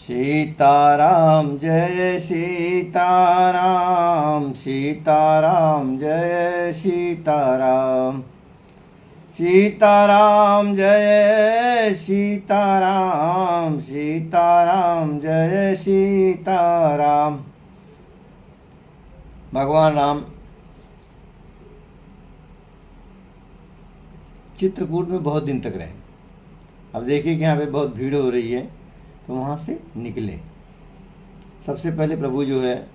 सीताराम जय सीताराम, सीताराम जय सीताराम, सीताराम जय सीताराम, सीताराम जय सीताराम। भगवान राम चित्रकूट में बहुत दिन तक रहे। अब देखिए कि यहाँ पे बहुत भीड़ हो रही है, तो वहाँ से निकले। सबसे पहले प्रभु जो है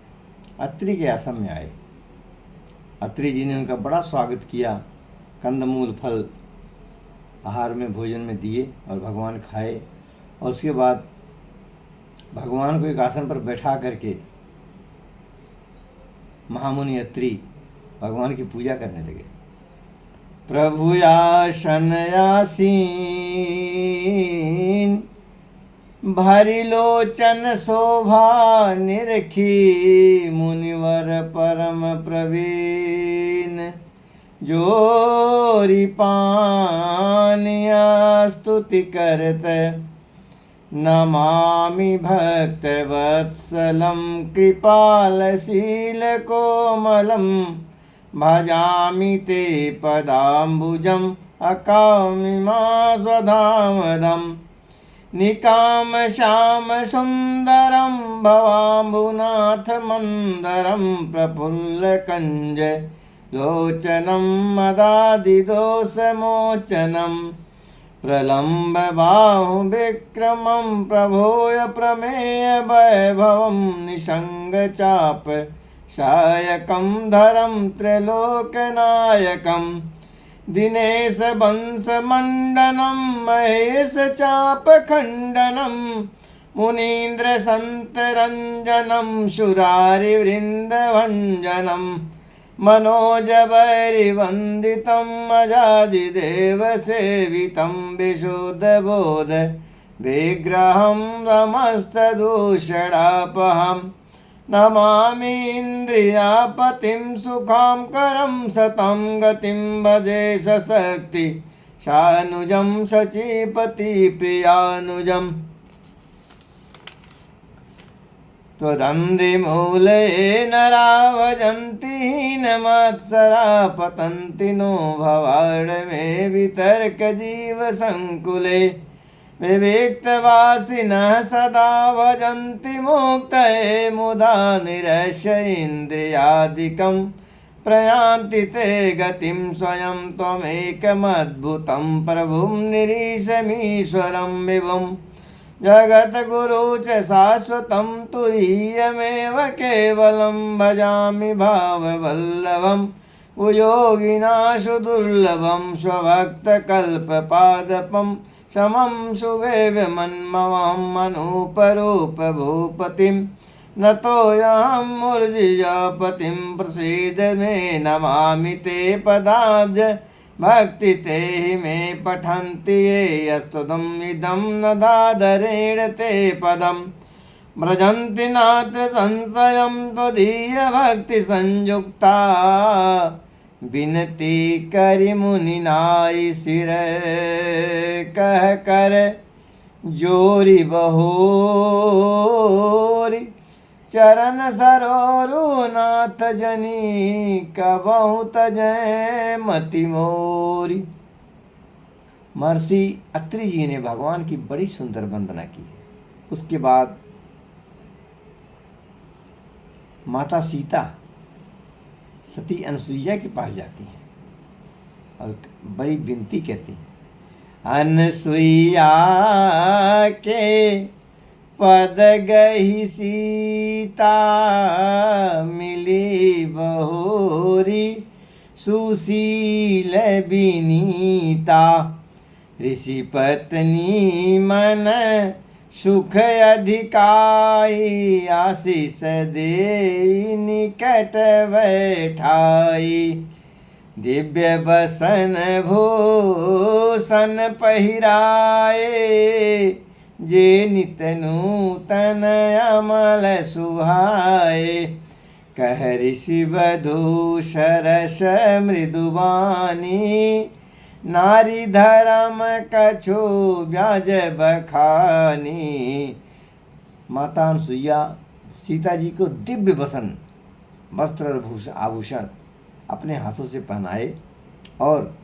अत्रि के आश्रम में आए। अत्रि जी ने उनका बड़ा स्वागत किया, कंदमूल फल आहार में भोजन में दिए और भगवान खाए। और उसके बाद भगवान को एक आसन पर बैठा करके महामुनि अत्रि भगवान की पूजा करने लगे। प्रभु आसन आसीन, भरी लोचन शोभा निरखी, मुनिवर परम प्रवीण, जोरी पानिया स्तुति करत, नमामि भक्त वत्सलम, कृपालशील कोमलम, भजामि ते पदाम्बुजम, अकामिमा स्वधामदम, निकाम श्याम सुंदरम, भवाम्बुनाथ मंदरम, प्रफुल्ल कंज लोचनम, मदादिदोषमोचनम, प्रलम्ब बाहु विक्रमं, प्रभोय प्रमेय वैभवं, निषंग चाप शायकं, धरं त्रैलोकनायकं, दिनेश वंश मंडनम, महेश चाप खंडनम, मुनीन्द्र संत रंजनम, सुरारि वृंद भंजनम, मनोज वैरिवंदितम, अजादिदेव सेवितम, विशुद्ध बोध विग्रहं, समस्तदूषणापहम्, नमामि इन्द्रियापतिं, सुखांकरं सतं गतिं, भजे सशक्ति शानुजं, शचीपति प्रियानुजम्, त्वदन्ध्रिमूले नरा भजन्ति, हीनमत्सरा पतन्ति नो, भवार्णवे वितर्क जीव संकुले, विविक्तवासिनः सदा भजन्ति मुक्तये, मुदा निरस्य इन्द्रियादिकं, प्रयान्ति ते गतिं स्वयं, त्वमेकमद्भुतं प्रभुं, निरीशमीश्वरं विभुम्, जगद्गुरु च शाश्वतं, तुरीयमेव केवलं, भजामि भाववल्लभं, कुयोगिनाशु दुर्लभं, स्वभक्तकल्पपादपं, समं सुवेव्यमन्ममं, अनूपरूप भूपतिं, नतोऽहं मूर्जिजापतिं, प्रसीद मे, नमामि ते पदाब्ज, भक्ति ते हि मे पठन्ति ये, यस्तुदम् इदं न दादरेण ते पदम्, व्रजन्ति नात्र संशयं, त्वदीय भक्ति संयुक्ता, विनती करि मुनि नाई, सिर कह कर जोरी बहोरी, चरण सरोरु नाथ जनी, कबहु तजय मति मोरी। महर्षि अत्रि जी ने भगवान की बड़ी सुंदर वंदना की। उसके बाद माता सीता सती अनसुईया के पास जाती हैं और बड़ी विनती कहती हैं। अनसुईया के पद गही सीता, मिली बहोरी, सुशील विनीता, ऋषि पत्नी मन सुख अधिकाई, आशीष दे निकट बैठाई, दिव्य बसन भूषण पहिराए, जे नित नूतन अमल सुहाए, कह ऋषि वधू सरस मृदुवानी, नारी धर्म कछु ब्याज बखानी, माता अनुसुईया सीता जी को दिव्य वस्त्र और आभूषण अपने हाथों से पहनाए और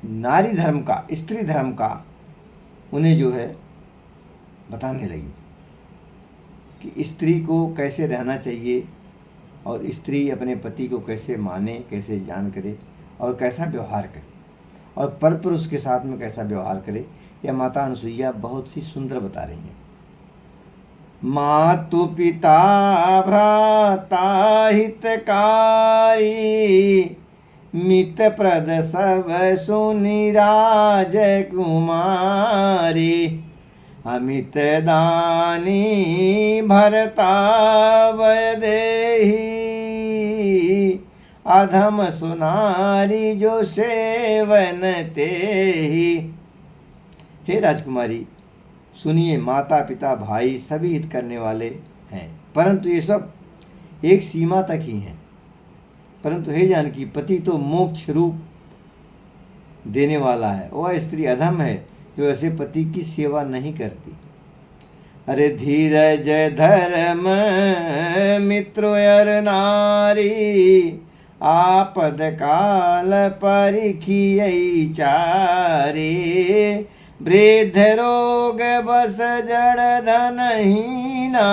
नारी धर्म का, स्त्री धर्म का उन्हें जो है बताने लगी कि स्त्री को कैसे रहना चाहिए और स्त्री अपने पति को कैसे माने, कैसे जान करे और कैसा व्यवहार करे और पर पुरुष के साथ में कैसा व्यवहार करे। यह माता अनुसुईया बहुत सी सुंदर बता रही हैं। मातु पिता भ्राता हितकारी, मित प्रद सब सुनि राजकुमारी, अमित दानी भरता वैदेही, अधम सुनारी जो सेवन तेहि। हे राजकुमारी, सुनिए, माता पिता भाई सभी हित करने वाले हैं, परंतु ये सब एक सीमा तक ही हैं। परंतु हे जानकी, पति तो मोक्ष रूप देने वाला है। वह स्त्री अधम है जो ऐसे पति की सेवा नहीं करती। अरे धीरज धर्म मित्र अर नारी, आपद काल परिखियई चारी, वृद्ध रोग बस जड़ धनहीना,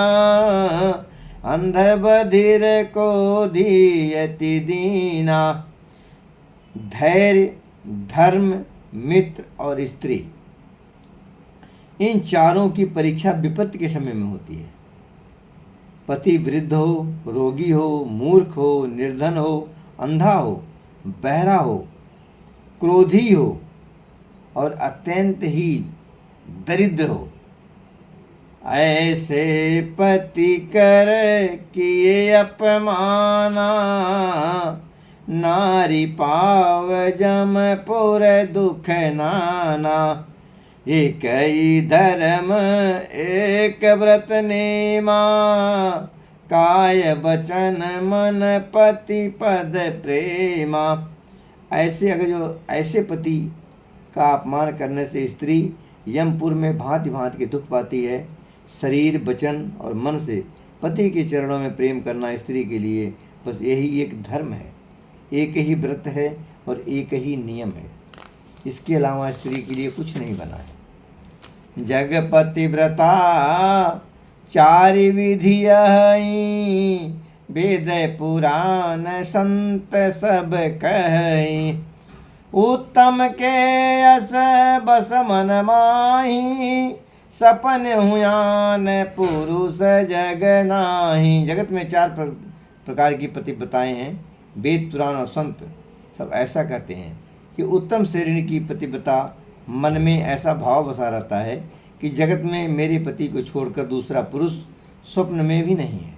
अंध बधिर को धीयति दीना। धैर्य, धर्म, मित्र और स्त्री, इन चारों की परीक्षा विपत्ति के समय में होती है। पति वृद्ध हो, रोगी हो, मूर्ख हो, निर्धन हो, अंधा हो, बहरा हो, क्रोधी हो और अत्यंत ही दरिद्र हो, ऐसे पति कर किए अपमाना, नारी पाव जमपुर दुख नाना। एक ही धर्म एक व्रत नेमा, काय वचन मन पति पद प्रेमा। ऐसे पति का अपमान करने से स्त्री यमपुर में भांति भांति के दुख पाती है। शरीर, वचन और मन से पति के चरणों में प्रेम करना स्त्री के लिए बस यही एक धर्म है, एक ही व्रत है और एक ही नियम है। इसके अलावा स्त्री के लिए कुछ नहीं बना है। जगपति व्रता चारि विधि यही, वेद पुराण संत सब कही। उत्तम के यस बस मन माही, सपन हुयान पुरुष जग नाही। जगत में 4 प्रकार की पतिव्रताएं हैं। वेद पुराण और संत सब ऐसा कहते हैं कि उत्तम श्रेणी की पतिव्रता मन में ऐसा भाव बसा रहता है कि जगत में मेरे पति को छोड़कर दूसरा पुरुष स्वप्न में भी नहीं है।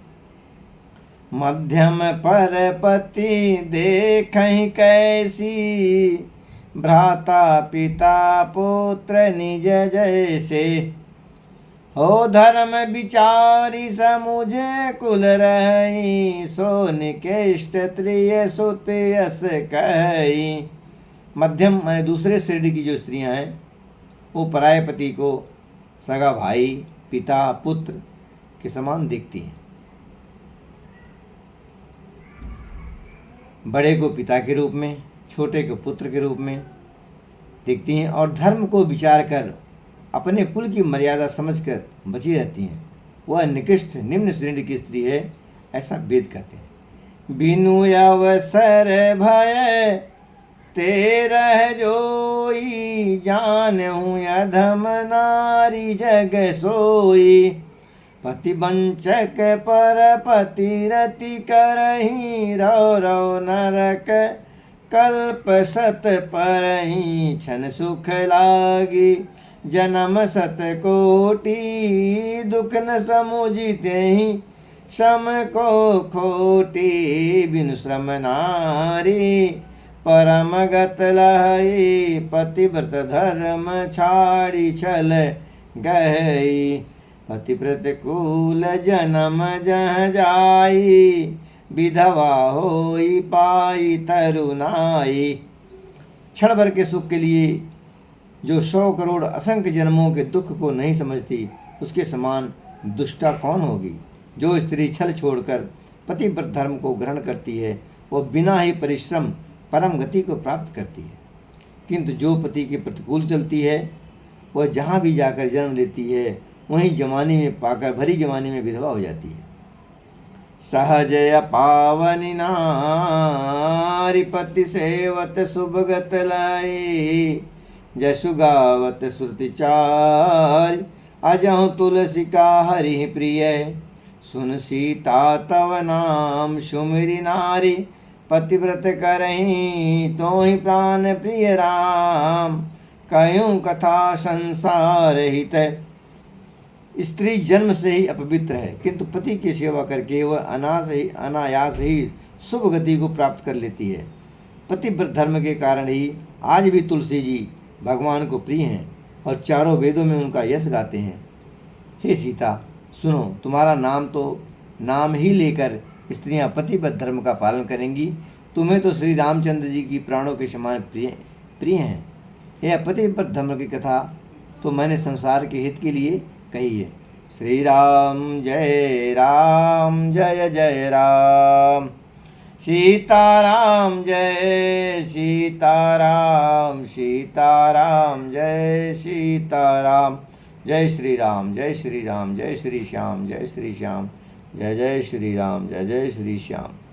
मध्यम पर पति देखहि कैसी, भ्राता पिता पुत्र निज जैसे। हो धर्म विचारी समुझ कुल रही, सो निकृष्ट त्रिय सुत यस कही। मध्यम माने दूसरे श्रेणी की जो स्त्रियां हैं वो पराये पति को सगा भाई, पिता, पुत्र के समान देखती हैं। बड़े को पिता के रूप में, छोटे को पुत्र के रूप में देखती हैं और धर्म को विचार कर अपने कुल की मर्यादा समझकर बची रहती हैं। वह निकृष्ट निम्न श्रेणी की स्त्री है, ऐसा वेद कहते हैं। बिनु अवसर भय तेरह जोई, जानहु अधम नारी जग सोई। पति वंचक पर पति रति करही, रौ रौ नरक कल्प सत परही। छन सुख लागी जन्म सत कोटि, दुख न समुझितेहि श्रम को खोटी। बिनु श्रम नारी परम गत लहई, पतिव्रत धर्म छाड़ी छल गई। पति प्रतिकूल जन्म जह जाई, विधवा होई पाई तरुणाई। क्षण भर के सुख के लिए जो 100 करोड़ असंख्य जन्मों के दुख को नहीं समझती, उसके समान दुष्टा कौन होगी? जो स्त्री छल छोड़कर पतिव्रत धर्म को ग्रहण करती है वह बिना ही परिश्रम परम गति को प्राप्त करती है, किंतु जो पति के प्रतिकूल चलती है वह जहाँ भी जाकर जन्म लेती है वहीं जवानी में पाकर भरी जवानी में विधवा हो जाती है। सहजय पावनी नारी पति सेवत शुभगत लाई, जसु गावत श्रुति चार अजहु तुलसी का हरि प्रिय। सुन सीता तव नाम सुमिरि नारी, पतिव्रत करहीं तो ही प्राण प्रिय राम। कहूँ कथा संसार हित, स्त्री जन्म से ही अपवित्र है, किंतु पति की सेवा करके वह अनायास ही शुभ गति को प्राप्त कर लेती है। पतिव्रत धर्म के कारण ही आज भी तुलसी जी भगवान को प्रिय हैं और चारों वेदों में उनका यश गाते हैं। हे सीता सुनो, तुम्हारा नाम ही लेकर स्त्रियां पतिव्रत धर्म का पालन करेंगी। तुम्हें तो श्री रामचंद्र जी की प्राणों के समान प्रिय हैं। यह पतिव्रत धर्म की कथा तो मैंने संसार के हित के लिए कही है। श्री राम जय जय राम, सीताराम जय सीताराम, सीताराम जय सीताराम। जय श्री राम जय श्री राम, जय श्री श्याम जय श्री श्याम, जय जय श्री राम जय जय श्री श्याम।